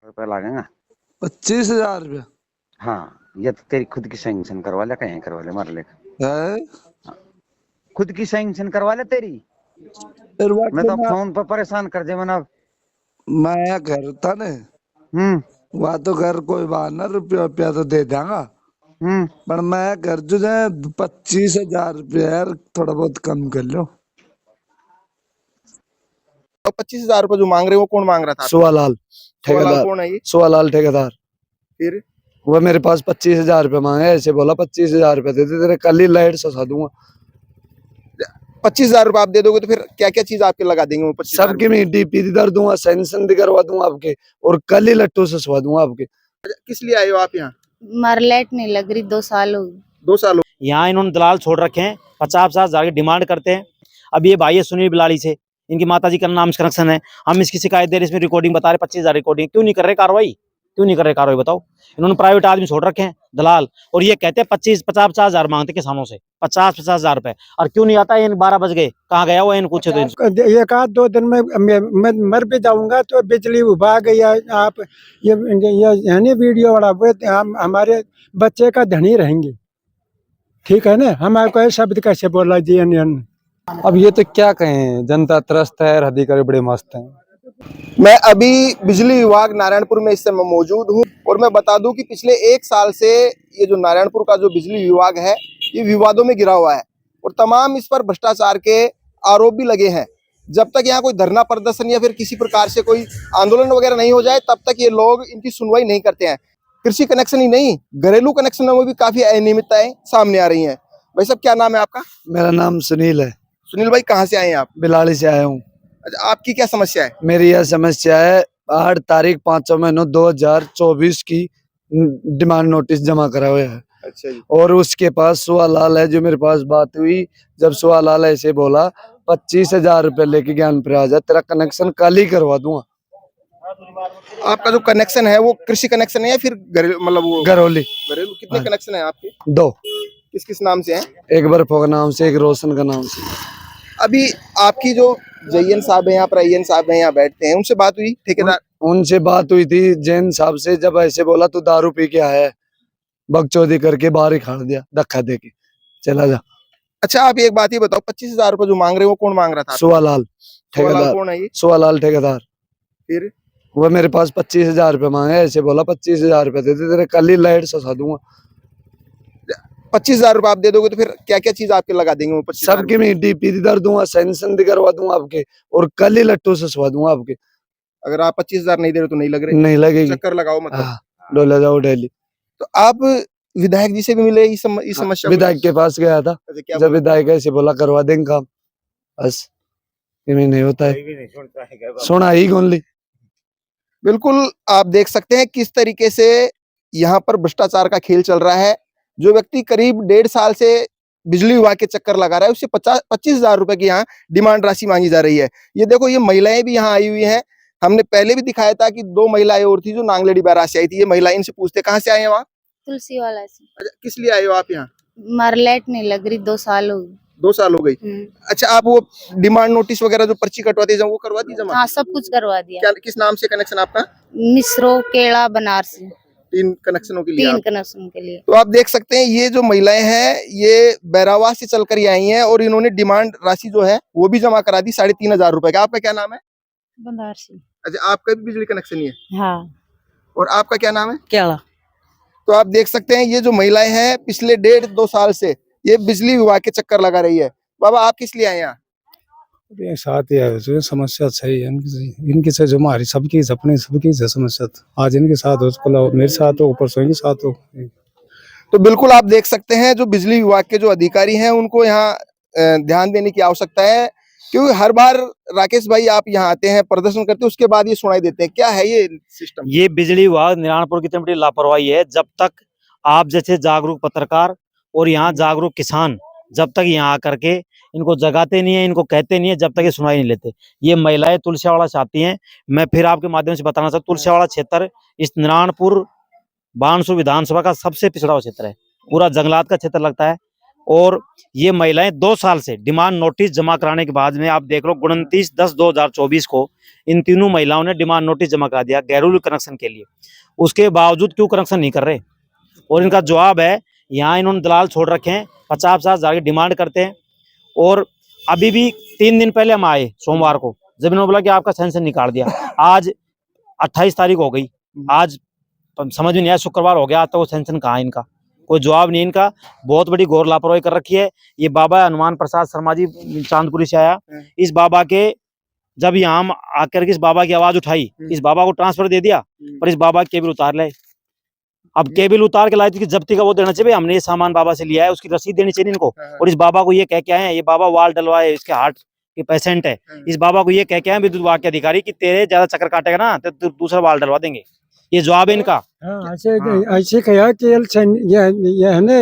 रुपया लगेगा। 25,000 रुपया? हाँ, ये तो तेरी खुद की सैंक्शन करवा ले, कहीं करवा ले, मार ले। है खुद की सैंक्शन करवा ले तेरी। फिर मैं तो मैं फोन पर परेशान कर दे मना। मैं घर था ने हम्म वहाँ तो घर कोई बहाना रुपया रुपया तो दे देगा, हम्म पर मैं घर जो है 25,000 रुपया यार, थोड़ा बहुत कम कर लो। तो 25,000 रुपए जो मांग रहे हो वो कौन मांग रहा था? सुवालाल सुवालाल ठेकेदार। कौन है ये? सुवालाल ठेकेदार। फिर वो मेरे पास 25,000 रुपये मांगे, ऐसे बोला 25,000 रुपये दे दे, तेरे कल ही लाइट ससा दूंगा। 25,000 रुपए आप दे दोगे तो फिर क्या क्या चीज आपके लगा देंगे वो 25,000? सबकी मैं डीपी दर दूंगा, सैंक्शन भी करवा दूंगा आपके, और कल ही लट्टू ससवा दूंगा आपके। किस लिए आए हो आप यहाँ? मरलेट नहीं लग रही, 2 साल हो गए। 2 साल हो यहाँ इन्होंने दलाल छोड़ रखे हैं, 50,000 की डिमांड करते हैं। अब ये भाई है सुनील बिलाड़ी से, इनकी माता जी का नाम कनेक्शन है। हम इसकी शिकायत दे रहे, इसमें रिकॉर्डिंग बता रहे 25,000 रिकॉर्डिंग। क्यों नहीं कर रहे कार्रवाई? क्यों नहीं कर रहे कार्रवाई बताओ? इन्होंने प्राइवेट आदमी छोड़ रखे हैं दलाल, और ये कहते हैं 50,000 मांगते किसानों से, 50,000 रुपए। और क्यों नहीं आता? इन 12 बज गए, कहाँ गया वो? इन पूछे तो इनको। एक आध 2 दिन में मैं मर भी जाऊंगा तो बिजली विभाग या आप ये यानी वीडियो वाला वो हम हमारे बच्चे का धनी रहेंगे, ठीक है ना? हम आपको ये शब्द कैसे बोला जी? अब ये तो क्या कहें, जनता त्रस्त है, अधिकारी बड़े मस्त हैं। मैं अभी बिजली विभाग नारायणपुर में इस समय मौजूद हूँ और मैं बता दूं कि पिछले 1 साल से ये जो नारायणपुर का जो बिजली विभाग है ये विवादों में घिरा हुआ है और तमाम इस पर भ्रष्टाचार के आरोप भी लगे हैं। जब तक यहाँ कोई धरना प्रदर्शन या फिर किसी प्रकार से कोई आंदोलन वगैरह नहीं हो जाए तब तक ये लोग इनकी सुनवाई नहीं करते हैं। कृषि कनेक्शन ही नहीं, घरेलू कनेक्शनों में भी काफी अनियमितताएं सामने आ रही हैं। भाई साहब, क्या नाम है आपका? मेरा नाम सुनील है। सुनील भाई, कहाँ से आए हैं आप? बिलाड़ी से आया हूँ। अच्छा, आपकी क्या समस्या है? मेरी यह समस्या है, 8 तारीख 5 महीनों 2024 की डिमांड नोटिस जमा करा हुआ है। अच्छा जी। और उसके पास सुवालाल है, जो मेरे पास बात हुई, जब सुवालाल ऐसे बोला 25,000 रुपये लेके ज्ञान पर आ जा, तेरा कनेक्शन कल ही करवा दूंगा। आपका जो कनेक्शन है वो कृषि कनेक्शन है या फिर मतलब वो घरोली? घरेलू? कितने कनेक्शन है आपके? 2। किस किस नाम से हैं? एक बर्फो का नाम से, एक रोशन का नाम से। अभी आपकी जो जयन साहब है यहाँ पर, अय्यन साहब है यहाँ बैठते हैं, उनसे बात हुई ठेकेदार? उनसे बात हुई थी जैन साहब से, जब ऐसे बोला तू दारू पी के आया है, बकचोदी करके बाहर ही खाड़ दिया, धक्का दे के चला जा। अच्छा, आप एक बात ही बताओ, 25,000 रुपए जो मांग रहे हो वो कौन मांग रहा था? सुवालाल ठेकेदार। कौन है ये? सुवालाल ठेकेदार। फिर वो मेरे पास 25,000 रुपये मांगे, ऐसे बोला 25,000 रुपये दे दे, तेरे कल ही लाइट ससा दूंगा। 25,000 रुपए आप दे दोगे तो फिर क्या क्या चीज आपके लगा देंगे वो 25,000? सबकी मैं डीपी दर दूंगा, सैंक्शन भी करवा दूंगा आपके, और कल ही लट्टू ससवा दूंगा आपके। अगर आप 25,000 नहीं दे रहे तो नहीं लग रहे? नहीं लगेगी। चक्कर लगाओ मतलब। हाँ, डोला जाओ डेली। तो आप विधायक जी से भी मिले इस समस्या? विधायक के पास गया था, क्या जब विधायक ऐसे बोला करवा देंगे काम, बस ये नहीं होता है, सुना ही कौन ली। बिल्कुल, आप देख सकते हैं किस तरीके से यहाँ पर भ्रष्टाचार का खेल चल रहा है। जो व्यक्ति करीब 1.5 साल से बिजली विभाग के चक्कर लगा रहा है उससे 25,000 रुपए की यहाँ डिमांड राशि मांगी जा रही है। ये देखो, ये महिलाएं भी यहाँ आई हुई हैं। हमने पहले भी दिखाया था कि 2 महिलाएं और थी जो नांगलेडी बैराज से आई थी। ये महिलाएं, इनसे पूछते कहाँ से आए हैं? वहाँ तुलसी वाला से। अच्छा, किस लिए आए हो आप यहाँ? मरलेट नहीं लग रही, 2 साल हो गए। 2 साल हो गई। अच्छा, आप वो डिमांड नोटिस वगैरह जो पर्ची कटवाते हैं वो करवा दी जमा? हाँ, सब कुछ करवा दिया। क्या, किस नाम से कनेक्शन आपका? मिश्रो, केड़ा, बनारसी, 3 कनेक्शनों के लिए 3 कनेक्शन के लिए। तो आप देख सकते हैं ये जो महिलाएं हैं ये बैरावा से चलकर ही आई हैं और इन्होंने डिमांड राशि जो है वो भी जमा करा दी 3,500 रुपए का। आपका क्या नाम है? बनारसी। अच्छा, आपका भी बिजली कनेक्शन ही है? हाँ। और आपका क्या नाम है? केड़ा। तो आप देख सकते हैं ये जो महिलाएं हैं पिछले 1.5-2 साल से ये बिजली विभाग के चक्कर लगा रही है। बाबा, आप किस लिए आए यहाँ? साथ ही है, जो समस्या सही है इनकी से, जो हमारी सबकी अपनी सबकी समस्या, आज इनके साथ हो, कल मेरे साथ हो, परसों इनके साथ हो। तो बिल्कुल आप देख सकते हैं जो बिजली विभाग के जो अधिकारी हैं उनको यहाँ ध्यान देने की आवश्यकता है, क्योंकि हर बार राकेश भाई आप यहाँ आते हैं, प्रदर्शन करते हैं, उसके बाद ये सुनाई देते हैं। क्या है ये सिस्टम? ये बिजली विभाग नारायणपुर की इतनी बड़ी लापरवाही है। जब तक आप जैसे जागरूक पत्रकार और यहाँ जागरूक किसान जब तक यहाँ आकर के इनको जगाते नहीं है, इनको कहते नहीं है, जब तक ये सुनाई नहीं लेते। ये महिलाएं तुलसीवाड़ा चाहती हैं। मैं फिर आपके माध्यम से बताना चाहता हूँ, तुलसीवाड़ा क्षेत्र इस नारायणपुर बानसूर विधानसभा का सबसे पिछड़ा हुआ क्षेत्र है। पूरा जंगलात का क्षेत्र लगता है। और ये महिलाएं 2 साल से डिमांड नोटिस जमा कराने के बाद में आप देख लो 29/10/2024 को इन तीनों महिलाओं ने डिमांड नोटिस जमा करा दिया घरेलू कनेक्शन के लिए। उसके बावजूद क्यों कनेक्शन नहीं कर रहे? और इनका जवाब है यहाँ इन्होंने दलाल छोड़ रखे हैं, 50,000 की डिमांड करते हैं। और अभी भी 3 दिन पहले हम आए सोमवार को, जब इन्होंने बोला कि आपका सैंक्शन निकाल दिया। आज 28 तारीख हो गई, आज समझ में नहीं आया, शुक्रवार हो गया, आज तो वो सैंक्शन कहाँ है इनका? कोई जवाब नहीं इनका। बहुत बड़ी घोर लापरवाही कर रखी है। ये बाबा हनुमान प्रसाद शर्मा जी चांदपुरी से आया, इस बाबा के जब यहाँ आकर के इस बाबा की आवाज उठाई, इस बाबा को ट्रांसफर दे दिया, पर इस बाबा की केबल उतार लाए। अब केबल उतार के लाए थी कि जब्ती का वो देना चाहिए, हमने ये सामान बाबा से लिया है, उसकी रसीद देनी चाहिए इनको। और इस बाबा को ये कह के आए हैं, ये बाबा वाल डलवाए, इसके हार्ट के पेशेंट है, इस बाबा को ये कह के आए विद्युत विभाग के अधिकारी कि तेरे ज्यादा चक्कर काटेगा ना तो दूसरा वाल डलवा देंगे। ये जवाब है इनका। हाँ, ऐसे कहा कि ये है ना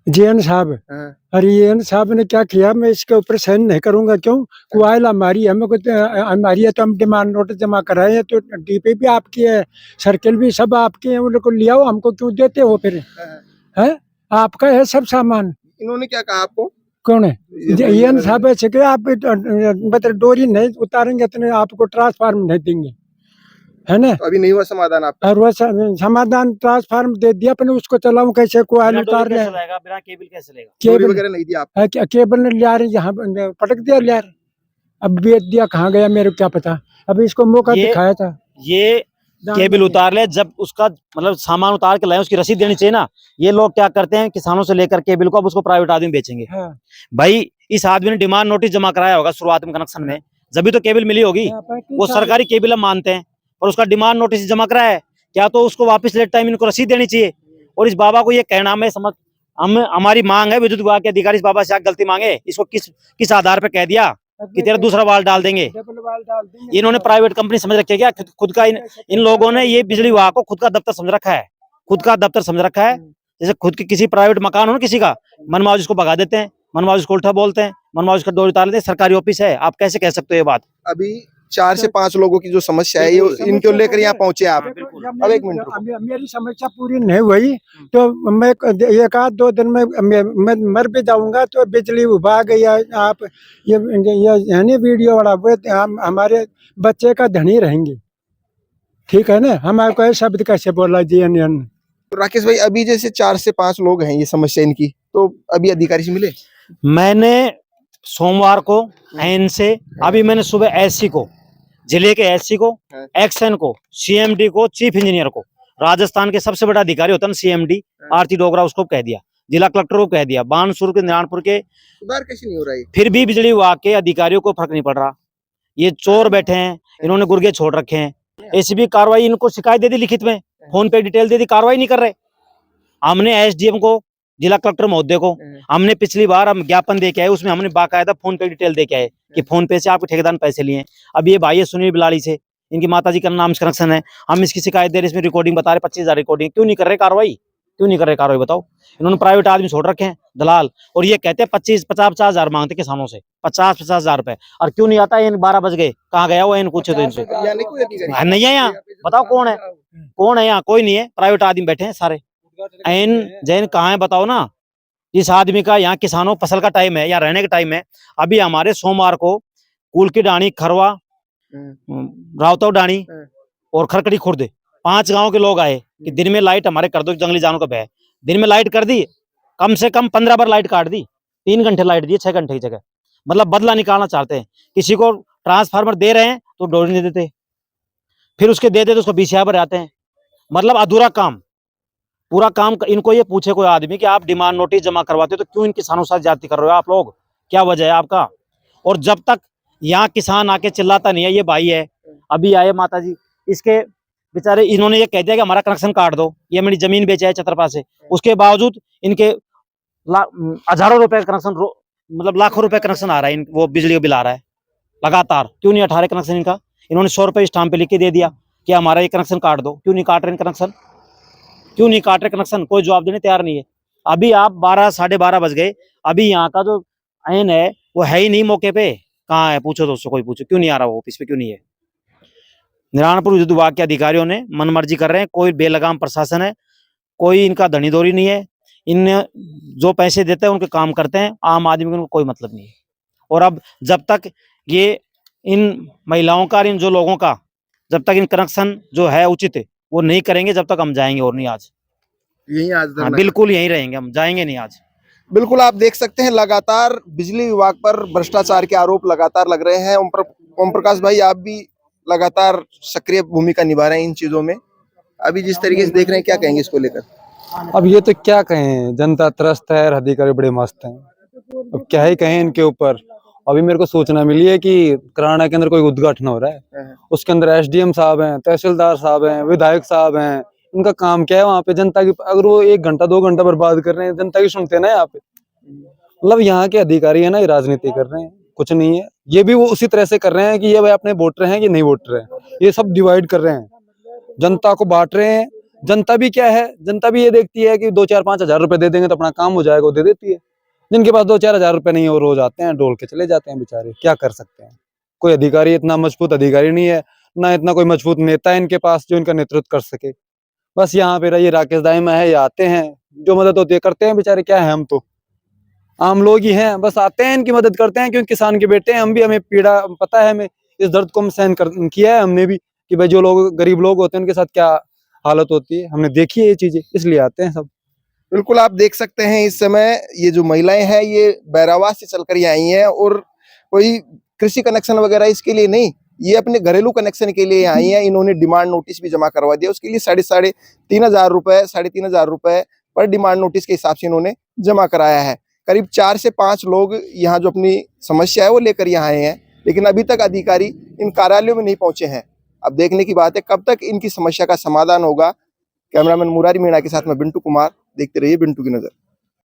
जेएन साहब, अरे जेएन साहब ने क्या किया, मैं इसके ऊपर साइन नहीं करूंगा। क्यों? क्वाइल हमारी है, हमारी है तो हम डिमांड नोटिस जमा कराए हैं, तो डीपी भी आपकी है, सर्किल भी सब आपके हैं, उन लोग को लिया हो, हमको क्यों देते हो फिर? है आपका है सब सामान। इन्होंने क्या कहा आपको? कौन है? जेएन साहब ऐसे कि आप मतलब डोरी नहीं उतारेंगे इतने आपको ट्रांसफार्म नहीं देंगे, है ना? तो अभी नहीं हुआ समाधान आपका? और वो समाधान ट्रांसफार्म दे दिया, अपने उसको चलाऊं कैसे? कोयल उतार ले, बिना केबल कैसे चलेगा? डोरी केबल वगैरह नहीं दिया आपको? केबल ने लिया रहे, यहाँ पटक दिया लिया रहे। अब बेच दिया, कहाँ गया मेरे को क्या पता। अभी इसको मौका दिखाया था, ये केबल उतार ले, जब उसका मतलब सामान उतार के लाए, उसकी रसीद देनी चाहिए ना। ये लोग क्या करते हैं, किसानों से लेकर केबल को अब उसको प्राइवेट आदमी बेचेंगे। हाँ। भाई इस आदमी ने डिमांड नोटिस जमा कराया होगा शुरुआत में कनेक्शन में, जब तो केबल मिली होगी। वो सरकारी केबल हम मानते हैं, और उसका डिमांड नोटिस जमा कराया है, क्या तो उसको वापस लेट टाइम इनको रसीद देनी चाहिए। और इस बाबा को ये कहना में समझ, हमारी मांग है विद्युत विभाग के अधिकारी इस बाबा से गलती मांगे, इसको किस आधार पर कह दिया कि तेरा दूसरा वाल डाल देंगे। इन्होंने प्राइवेट कंपनी समझ रखी है क्या खुद का? इन लोगों ने ये बिजली विभाग को खुद का दफ्तर समझ रखा है, खुद का दफ्तर समझ रखा है। जैसे खुद की किसी प्राइवेट मकान हो ना किसी का, मनमाज उसको भगा देते हैं, मनमाज उसको उल्टा बोलते हैं, मनमाज उसका डोरी उतार लेते हैं। सरकारी ऑफिस है, आप कैसे कह सकते हो ये बात? अभी 4 से 5 लोगों की जो समस्या है, ये इनको लेकर यहाँ पहुंचे आप। अब एक मिनट रुको। मेरी समस्या पूरी नहीं हुई तो मैं 1-2 दिन में मैं मर भी जाऊंगा, तो बिजली विभाग या आप ये है ना वीडियो वाला, वो हमारे बच्चे का धनी रहेंगे, ठीक है ना? हमारे को शब्द कैसे बोला जेएनएन। राकेश भाई, अभी जैसे 4 से 5 लोग हैं ये समस्या इनकी, तो अभी अधिकारी से मिले? मैंने सोमवार को एन से, अभी मैंने सुबह एससी को, जिले के एससी को, एक्सएन को, सीएमडी को, चीफ इंजीनियर को, राजस्थान के सबसे बड़ा अधिकारी होता है ना सीएमडी आरती डोगरा, उसको कह दिया, जिला कलेक्टर को कह दिया, बानसूर के नारायणपुर के। सुधार कैसे नहीं हो रहा है? फिर भी बिजली विभाग के अधिकारियों को फर्क नहीं पड़ रहा। ये चोर बैठे हैं, इन्होंने गुर्गे छोड़ रखे हैं। एसीबी कार्रवाई, इनको शिकायत दे दी लिखित में, फोन पे डिटेल दे दी, कार्रवाई नहीं कर रहे। हमने एसडीएम को, जिला कलेक्टर महोदय को हमने पिछली बार हम ज्ञापन दे के आए, उसमें हमने बाकायदा फोन पे डिटेल दे के आए कि फोन पे से आपके ठेकेदार ने पैसे लिए हैं। अब ये भाई है सुनील बिलाड़ी से, इनकी माताजी का नाम कनेक्शन है, हम इसकी शिकायत दे रहे, इसमें रिकॉर्डिंग बता रहे 25,000 रिकॉर्डिंग, क्यों नहीं कर रहे कार्रवाई? क्यों नहीं कर रहे कार्रवाई बताओ? इन्होंने प्राइवेट आदमी छोड़ रखे हैं दलाल, और ये कहते हैं 50-50,000 मांगते किसानों से, 50-50,000 रुपए। और क्यों नहीं आता? इन 12 बज गए, कहाँ गया वो? इन पूछे तो इनसे नहीं है यहाँ, बताओ कौन है? कौन है यहाँ? कोई नहीं है, प्राइवेट आदमी बैठे हैं सारे। एन जैन कहाँ है बताओ ना? इस आदमी का यहाँ किसानों फसल का टाइम है या रहने का टाइम है। अभी हमारे सोमवार को कुल की डाणी, खरवा, रावताव डाणी और खरकड़ी खुर्द 5 गांव के लोग आए कि दिन में लाइट हमारे कर दो, जंगली जानवर का भय। दिन में लाइट कर दी, कम से कम 15 बार लाइट काट दी, 3 घंटे लाइट दी 6 घंटे की जगह। मतलब बदला निकालना चाहते हैं। किसी को ट्रांसफार्मर दे रहे हैं तो डोरी नहीं देते, फिर उसके दे देते उसको बीसीआई पर आते हैं। मतलब अधूरा काम, पूरा काम। इनको ये पूछे कोई आदमी कि आप डिमांड नोटिस जमा करवाते हो तो क्यों इन किसानों के साथ ज्यादती कर रहे हो आप लोग? क्या वजह है आपका? और जब तक यहाँ किसान आके चिल्लाता नहीं है, ये भाई है अभी आए माता जी, इसके बेचारे इन्होंने ये कह दिया कि हमारा कनेक्शन काट दो, ये मेरी जमीन बेचा है चतरपा से, उसके बावजूद इनके हजारों रुपए कनेक्शन, मतलब लाखों रुपए कनेक्शन आ रहा है, वो बिजली का बिल आ रहा है लगातार। क्यों नहीं 18 कनेक्शन इनका? इन्होंने 100 रुपए स्टाम्प पे लिख के दे दिया कि हमारा ये कनेक्शन काट दो। क्यों नहीं काट रहे कनेक्शन? क्यों नहीं काट रहे कनेक्शन? कोई जवाब देने तैयार नहीं है। अभी आप 12-12:30 बज गए, अभी यहाँ का जो आयन है वो है ही नहीं मौके पे। कहाँ है? पूछो दोस्तों, कोई पूछो, क्यों नहीं आ रहा वो ऑफिस पे? क्यों नहीं है? नारायणपुर विद्युत विभाग के अधिकारियों ने मनमर्जी कर रहे हैं, कोई बेलगाम प्रशासन है, कोई इनका धनी दौरी नहीं है। इन जो पैसे देते हैं उनके काम करते हैं, आम आदमी को उनको कोई मतलब नहीं है। और अब जब तक ये इन महिलाओं का, इन जो लोगों का, जब तक इन कनेक्शन जो है उचित वो नहीं करेंगे, जब तक हम जाएंगे और नहीं आज। यही आज हाँ, बिल्कुल यहीं रहेंगे, हम जाएंगे नहीं आज। बिल्कुल आप देख सकते हैं लगातार बिजली विभाग पर भ्रष्टाचार के आरोप लगातार लग रहे हैं। ओम प्रकाश भाई, आप भी लगातार सक्रिय भूमिका निभा रहे हैं इन चीजों में, अभी जिस तरीके से देख रहे हैं, क्या कहेंगे इसको लेकर? अब ये तो क्या कहें, जनता त्रस्त है और अधिकारी बड़े मस्त हैं। अब क्या ही कहें इनके ऊपर। अभी मेरे को सूचना मिली है कि कराड़ा के अंदर कोई उद्घाटन हो रहा है, उसके अंदर एसडीएम साहब हैं, तहसीलदार साहब हैं, विधायक साहब हैं। उनका काम क्या है वहाँ पे? जनता की, अगर वो 1 घंटा 2 घंटा बर्बाद कर रहे हैं, जनता की सुनते हैं ना यहाँ पे। मतलब यहाँ के अधिकारी है ना, ये राजनीति कर रहे हैं, कुछ नहीं है। ये भी वो उसी तरह से कर रहे हैं कि ये भाई अपने वोटर हैं कि नहीं वोटर हैं, ये सब डिवाइड कर रहे हैं, जनता को बांट रहे हैं। जनता भी क्या है, जनता भी ये देखती है कि 2-4-5 हजार रुपए दे देंगे तो अपना काम हो जाएगा, वो दे देती है। जिनके पास 2-4 हजार रुपए नहीं है वो रोज आते हैं, डोल के चले जाते हैं बेचारे, क्या कर सकते हैं। कोई अधिकारी इतना मजबूत अधिकारी नहीं है, ना इतना कोई मजबूत नेता है इनके पास जो इनका नेतृत्व कर सके। बस यहाँ पे ये राकेश दाईमा है, ये आते हैं, जो मदद होती है करते हैं बेचारे। क्या है, हम तो आम लोग ही हैं, बस आते हैं इनकी मदद करते हैं, क्योंकि किसान के बेटे हैं हम भी, हमें पीड़ा पता है, हमें इस दर्द को हम सहन किया है हमने भी, कि भाई जो लोग गरीब लोग होते हैं उनके साथ क्या हालत होती है, हमने देखी है ये चीजें, इसलिए आते हैं सब। बिल्कुल आप देख सकते हैं इस समय ये जो महिलाएं हैं ये बैरावास से चलकर ये आई हैं, और कोई कृषि कनेक्शन वगैरह इसके लिए नहीं, ये अपने घरेलू कनेक्शन के लिए आई हैं। इन्होंने डिमांड नोटिस भी जमा करवा दिया, उसके लिए 3,500 रुपए पर डिमांड नोटिस के हिसाब से इन्होंने जमा कराया है। करीब 4 से 5 लोग यहाँ जो अपनी समस्या है वो लेकर यहाँ आए हैं, लेकिन अभी तक अधिकारी इन कार्यालयों में नहीं पहुंचे हैं। अब देखने की बात है कब तक इनकी समस्या का समाधान होगा। कैमरामैन मुरारी मीणा के साथ में बिंटू कुमार, देखते रहिए बिंटू की नजर।